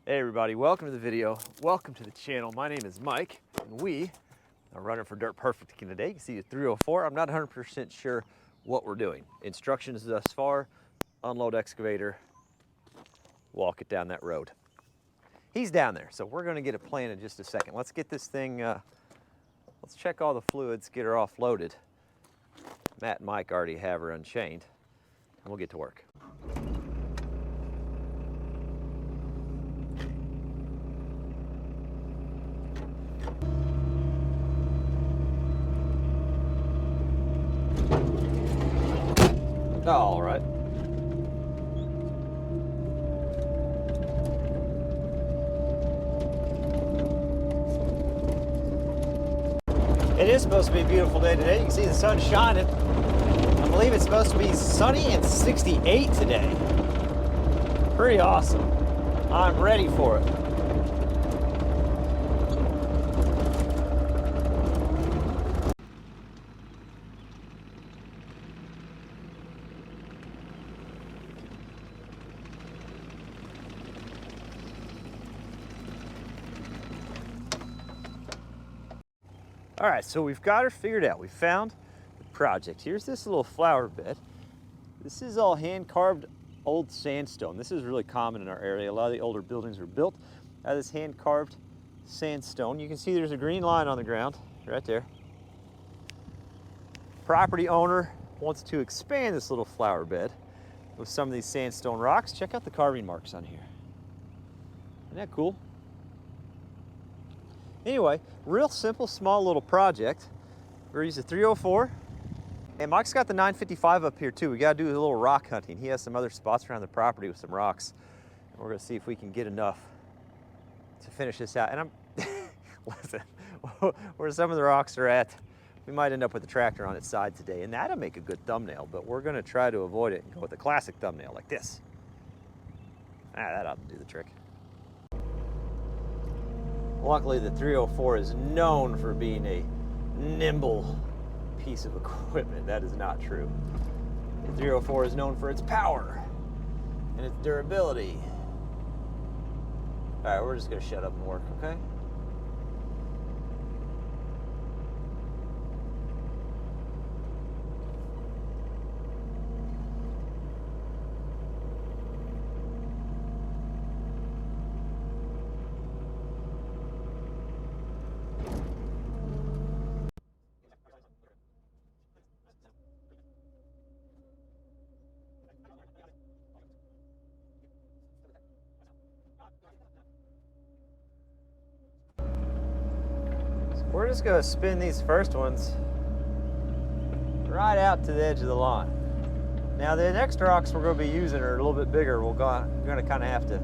Hey everybody, welcome to the video. Welcome to the channel. My name is Mike, and we are running for Dirt Perfect today. You can see the 304. I'm not 100% sure what we're doing. Instructions thus far: unload excavator, walk it down that road. He's down there, so we're gonna get a plan in just a second. Let's get this thing, let's check all the fluids, get her offloaded. Matt and Mike already have her unchained, and we'll get to work. All right. It is supposed to be a beautiful day today. You can see the sun shining. I believe it's supposed to be sunny and 68 today. Pretty awesome. I'm ready for it. All right, so we've got her figured out. We found the project. Here's this little flower bed. This is all hand-carved old sandstone. This is really common in our area. A lot of the older buildings were built out of this hand-carved sandstone. You can see there's a green line on the ground right there. Property owner wants to expand this little flower bed with some of these sandstone rocks. Check out the carving marks on here. Isn't that cool? Anyway, real simple, small little project. We're using a 304. And Mike's got the 955 up here too. We gotta do a little rock hunting. He has some other spots around the property with some rocks. And we're gonna see if we can get enough to finish this out. And I'm, listen, where some of the rocks are at, we might end up with the tractor on its side today. And that'll make a good thumbnail, but we're gonna try to avoid it and go with a classic thumbnail like this. That ought to do the trick. Luckily, the 304 is known for being a nimble piece of equipment. That is not true. The 304 is known for its power and its durability. All right, we're just gonna shut up and work, okay? We're just gonna spin these first ones right out to the edge of the lawn. Now the next rocks we're gonna be using are a little bit bigger. We're gonna kind of have to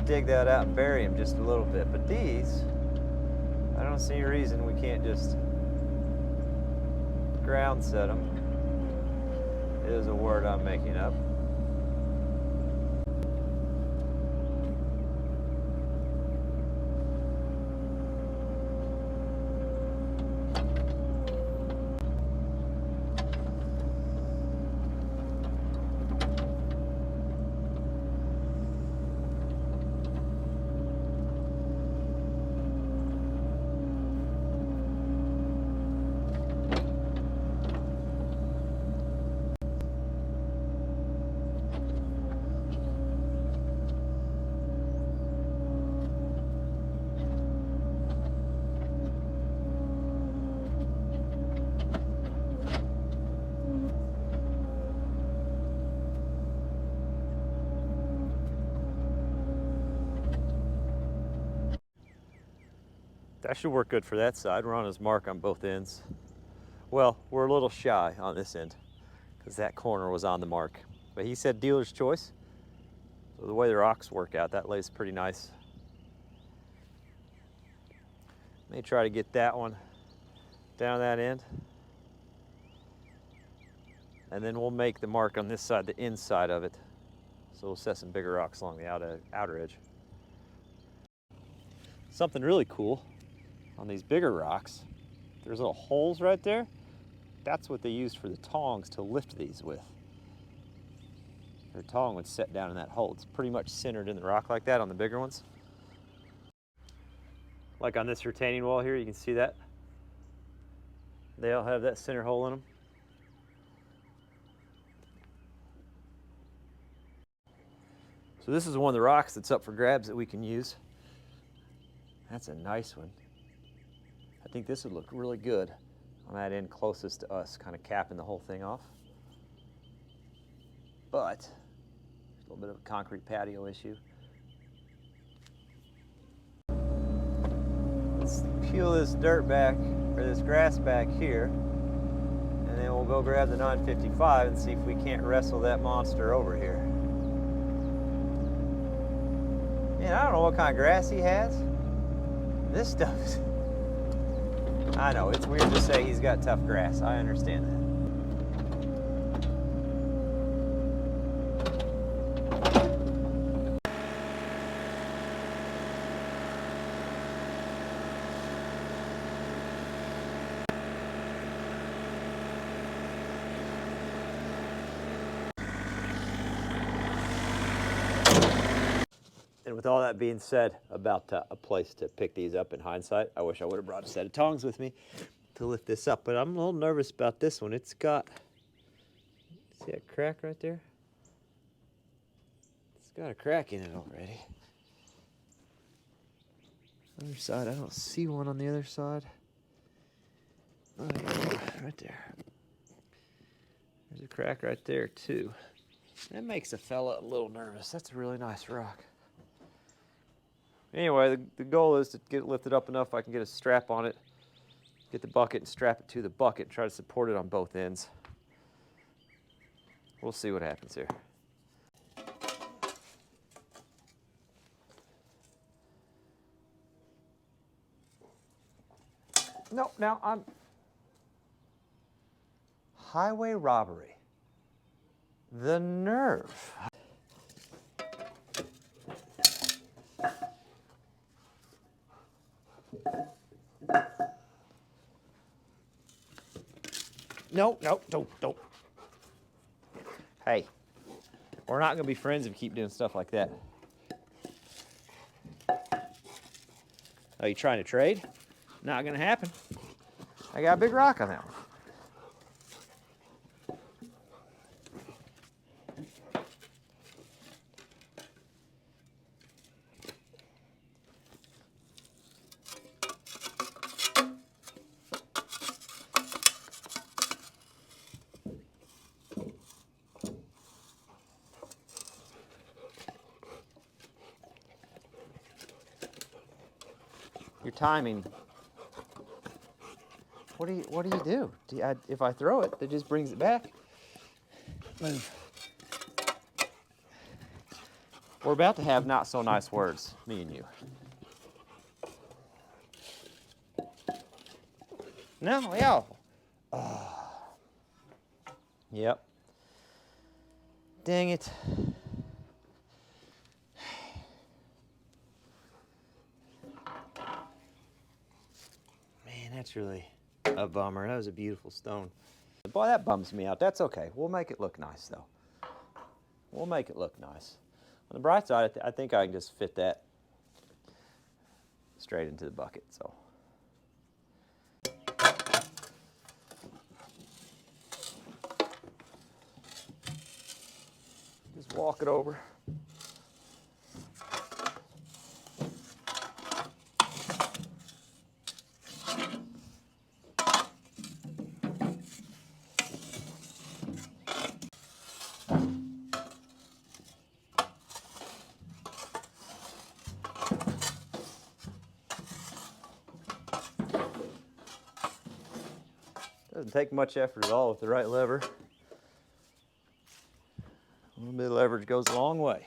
dig that out and bury them just a little bit. But these, I don't see any reason we can't just ground set them. It is a word I'm making up. That should work good for that side. We're on his mark on both ends. Well, we're a little shy on this end because that corner was on the mark. But he said dealer's choice. So the way the rocks work out, that lays pretty nice. May try to get that one down that end. And then we'll make the mark on this side, the inside of it. So we'll set some bigger rocks along the outer edge. Something really cool on these bigger rocks, there's little holes right there. That's what they used for the tongs to lift these with. the tong would set down in that hole. It's pretty much centered in the rock like that on the bigger ones. Like on this retaining wall here, you can see that. They all have that center hole in them. So this is one of the rocks that's up for grabs that we can use. That's a nice one. I think this would look really good on that end closest to us, kind of capping the whole thing off. But a little bit of a concrete patio issue. Let's peel this dirt back, or this grass back here, and then we'll go grab the 955 and see if we can't wrestle that monster over here. Man, I don't know what kind of grass he has. This stuff is... I know, it's weird to say he's got tough grass. I understand that. And with all that being said about a place to pick these up in hindsight, I wish I would have brought a set of tongs with me to lift this up. But I'm a little nervous about this one. It's got, see that crack right there? It's got a crack in it already. Other side, I don't see one on the other side. Oh, yeah, right there. There's a crack right there too. That makes a fella a little nervous. That's a really nice rock. Anyway, the goal is to get it lifted up enough I can get a strap on it, get the bucket and strap it to the bucket and try to support it on both ends. We'll see what happens here. No, now I'm... Highway robbery. The nerve. No, don't. Hey, we're not gonna be friends if you keep doing stuff like that. Are you trying to trade? Not gonna happen. I got a big rock on that one. Your timing. What do you do? If I throw it, it just brings it back. Move. We're about to have not so nice words, me and you. No, yeah. Oh. Yep. Dang it. That's really a bummer. That was a beautiful stone. Boy, that bums me out. That's okay. We'll make it look nice, though. We'll make it look nice. On the bright side, I think I can just fit that straight into the bucket, so. Just walk it over. Doesn't take much effort at all with the right lever. A little bit of leverage goes a long way.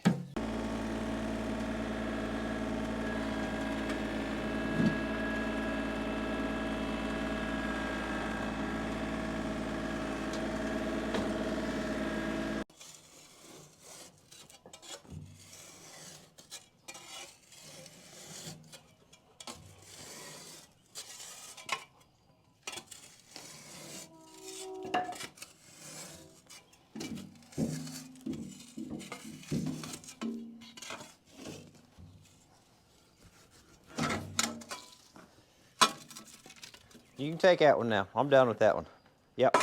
You can take that one now. I'm done with that one. Yep.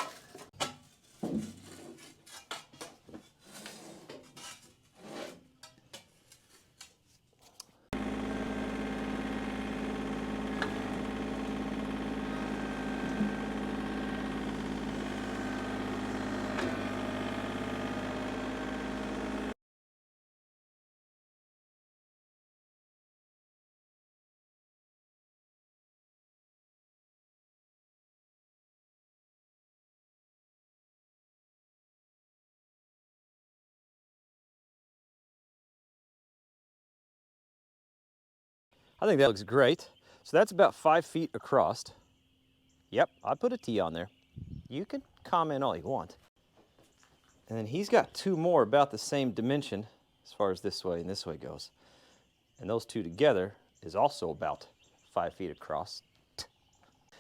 I think that looks great. So that's about 5 feet across. Yep, I put a T on there. You can comment all you want. And then he's got 2 more about the same dimension as far as this way and this way goes. And those 2 together is also about 5 feet across.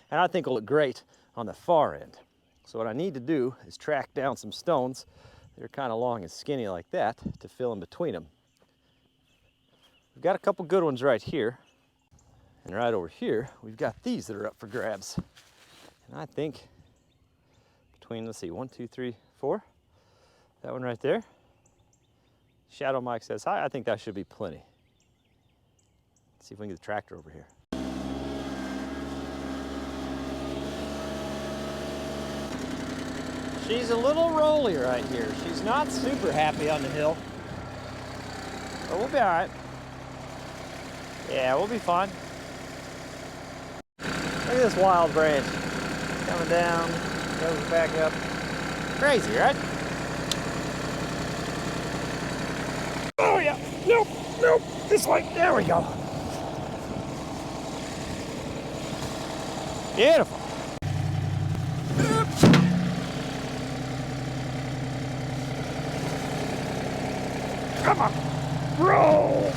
And I think it'll look great on the far end. So what I need to do is track down some stones that are kind of long and skinny like that to fill in between them. We've got a couple good ones right here. And right over here, we've got these that are up for grabs. And I think between, let's see, 1, 2, 3, 4, that one right there. Shadow Mike says hi. I think that should be plenty. Let's see if we can get the tractor over here. She's a little rolly right here. She's not super happy on the hill. But we'll be all right. Yeah, we'll be fine. Look at this wild branch. Coming down, goes back up. Crazy, right? Oh yeah, nope, nope, this way, there we go. Beautiful. Come on, roll.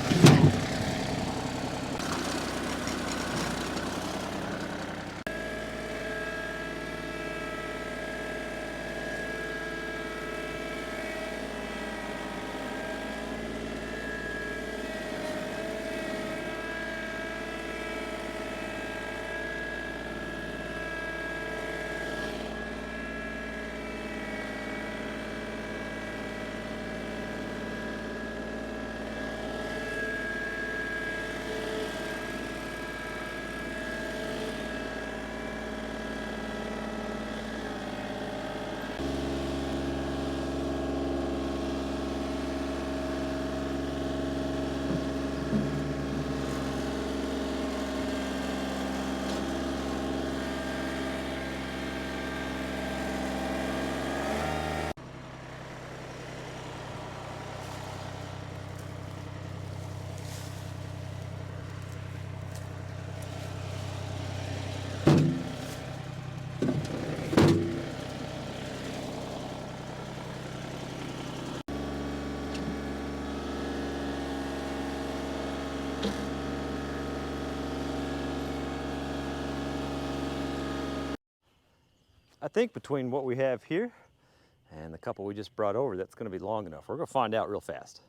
I think between what we have here and the couple we just brought over, that's going to be long enough. We're going to find out real fast.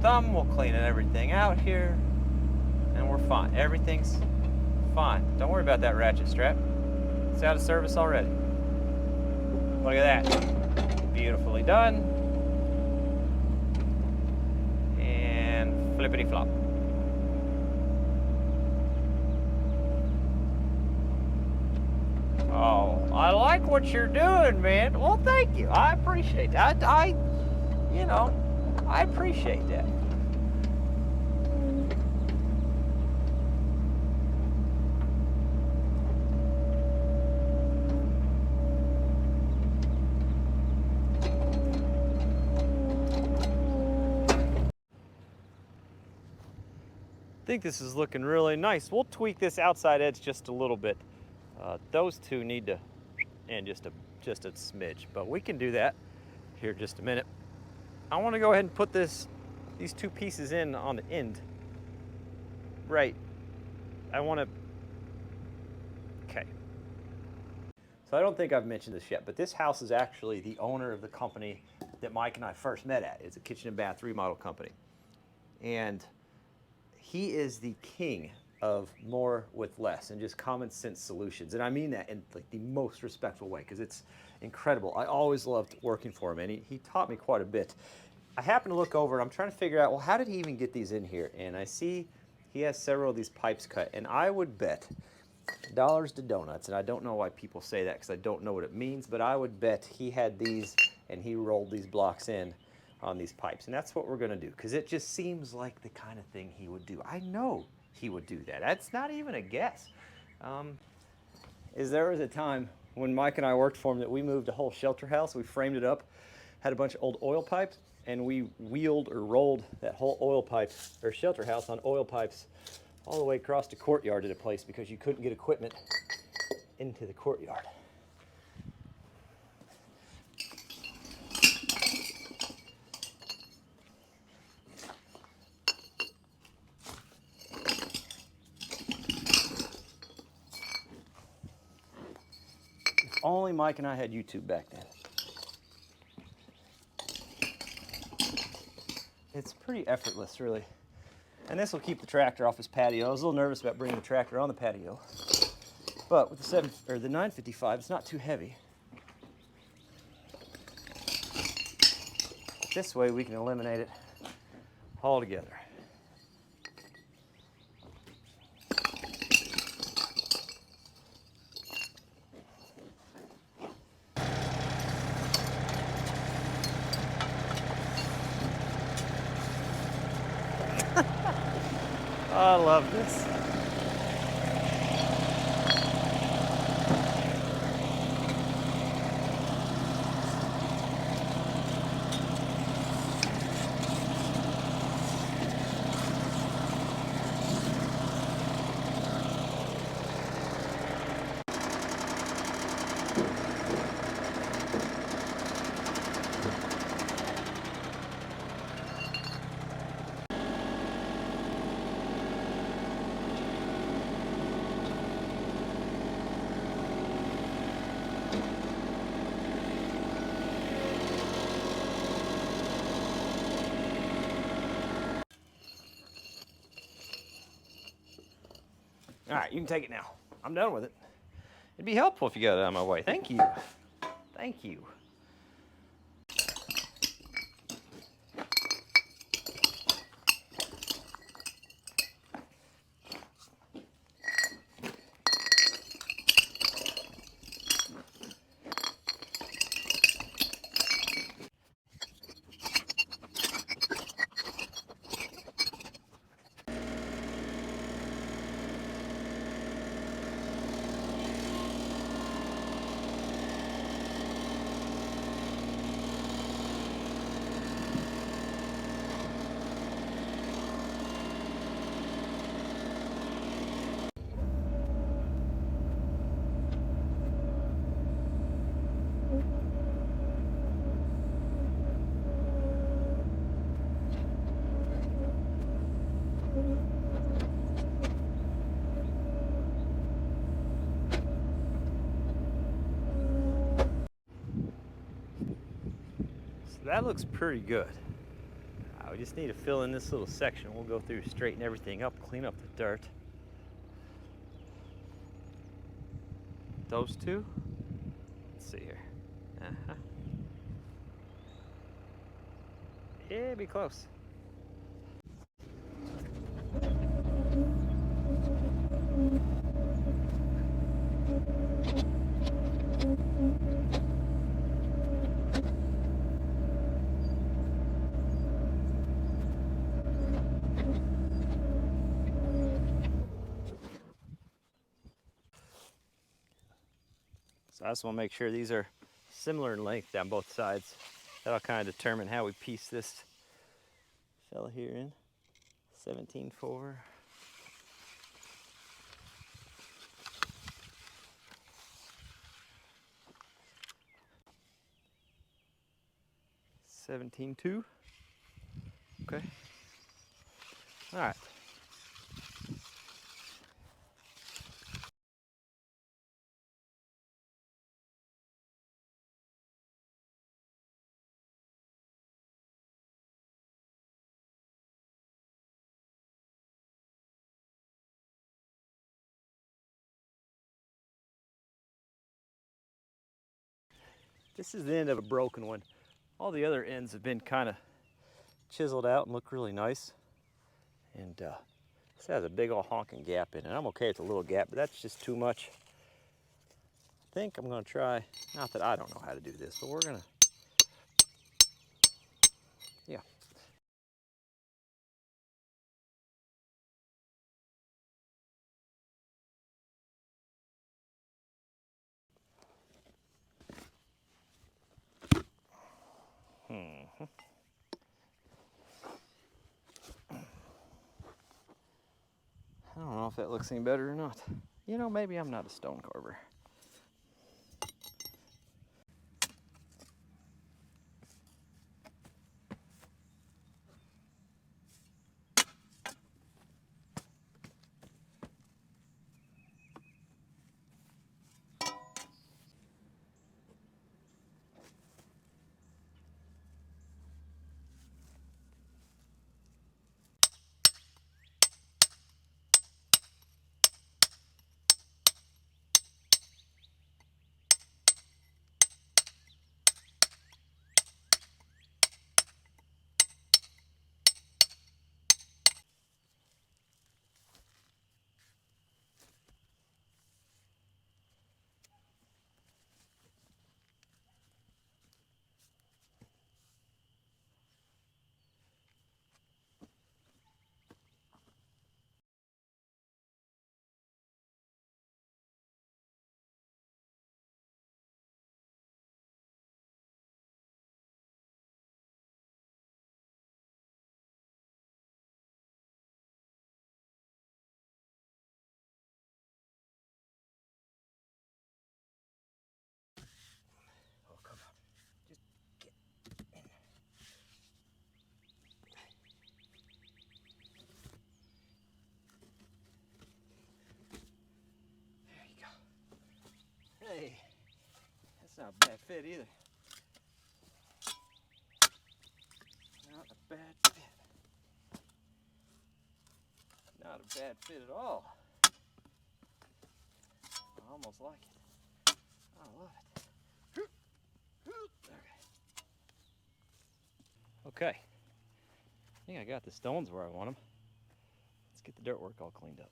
thumb, we'll clean everything out here, and we're fine. Everything's fine. Don't worry about that ratchet strap. It's out of service already. Look at that. Beautifully done. And flippity flop. Oh, I like what you're doing, man. Well, thank you. I appreciate that. I appreciate that. I think this is looking really nice. We'll tweak this outside edge just a little bit. Those two need to, and just a smidge, but we can do that here in just a minute. I want to go ahead and put these two pieces in on the end. Right. Okay. So I don't think I've mentioned this yet, but this house is actually the owner of the company that Mike and I first met at. It's a kitchen and bath remodel company. And he is the king of more with less and just common sense solutions. And I mean that in like the most respectful way, because it's incredible. I always loved working for him, and he taught me quite a bit. I happen to look over and I'm trying to figure out, well, how did he even get these in here? And I see he has several of these pipes cut, and I would bet dollars to donuts, and I don't know why people say that because I don't know what it means, but I would bet he had these and he rolled these blocks in on these pipes. And that's what we're gonna do, because it just seems like the kind of thing he would do. I know he would do that. That's not even a guess. There was a time when Mike and I worked for him that we moved a whole shelter house. We framed it up, had a bunch of old oil pipes, and we wheeled or rolled that whole oil pipe or shelter house on oil pipes all the way across the courtyard at a place because you couldn't get equipment into the courtyard. Only Mike and I had YouTube back then. It's pretty effortless, really. And this will keep the tractor off his patio. I was a little nervous about bringing the tractor on the patio, but with the 955, it's not too heavy. This way we can eliminate it altogether. I love this. All right, you can take it now. I'm done with it. It'd be helpful if you got it out of my way. Thank you. Thank you. That looks pretty good. we just need to fill in this little section. We'll go through, straighten everything up, clean up the dirt. Those two. Let's see here. Yeah, be close. So I just want to make sure these are similar in length down both sides. That'll kind of determine how we piece this fella here in. 17.4. $17.2. Okay. All right. This is the end of a broken one. All the other ends have been kind of chiseled out and look really nice. And this has a big old honking gap in it. I'm okay with a little gap, but that's just too much. I think I'm gonna try, not that I don't know how to do this, but we're gonna, yeah. I don't know if that looks any better or not. You know, maybe I'm not a stone carver. Hey, that's not a bad fit either. Not a bad fit. Not a bad fit at all. I almost like it. I love it. Okay. I think I got the stones where I want them. Let's get the dirt work all cleaned up.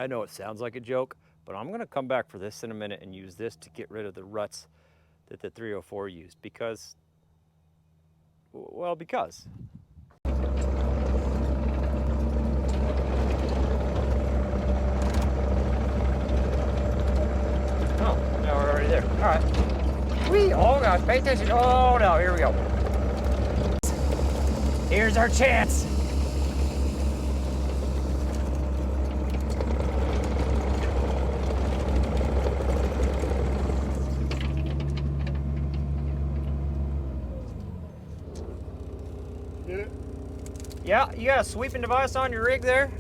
I know it sounds like a joke, but I'm gonna come back for this in a minute and use this to get rid of the ruts that the 304 used because, well, because. Oh, no, we're already there. All right. Oh gosh, pay attention. Oh no, here we go. Here's our chance. Did it? Yeah, you got a sweeping device on your rig there?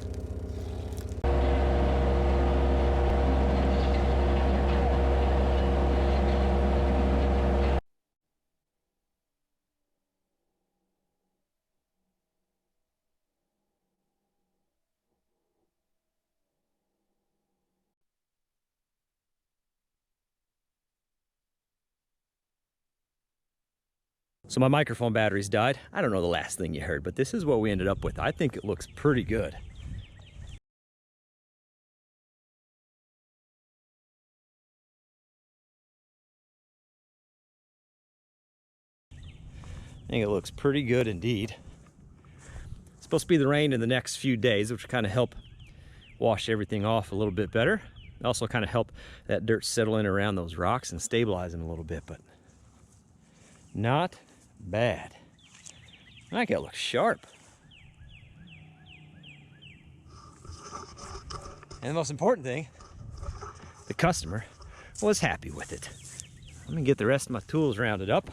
So my microphone batteries died. I don't know the last thing you heard, but this is what we ended up with. I think it looks pretty good. I think it looks pretty good indeed. It's supposed to be the rain in the next few days, which will kind of help wash everything off a little bit better. Also kind of help that dirt settle in around those rocks and stabilize them a little bit, but not bad. I think it looks sharp. And the most important thing, the customer was happy with it. Let me get the rest of my tools rounded up.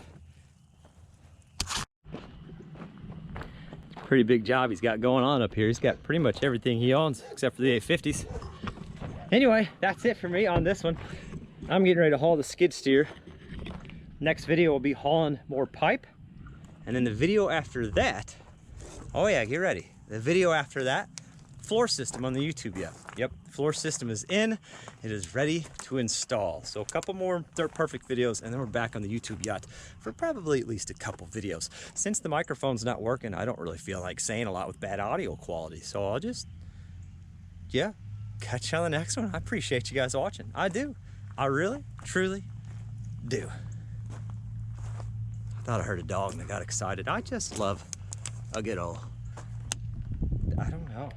Pretty big job he's got going on up here. He's got pretty much everything he owns except for the 850s. Anyway, that's it for me on this one. I'm getting ready to haul the skid steer. Next video will be hauling more pipe. And then the video after that, oh yeah, get ready. The video after that, floor system on the YouTube yet. Yep, floor system is in. It is ready to install. So a couple more Dirt Perfect videos and then we're back on the YouTube yacht for probably at least a couple videos. Since the microphone's not working, I don't really feel like saying a lot with bad audio quality. So I'll just, yeah, catch you on the next one. I appreciate you guys watching. I do. I really, truly do. I thought I heard a dog and I got excited. I just love a good old, I don't know.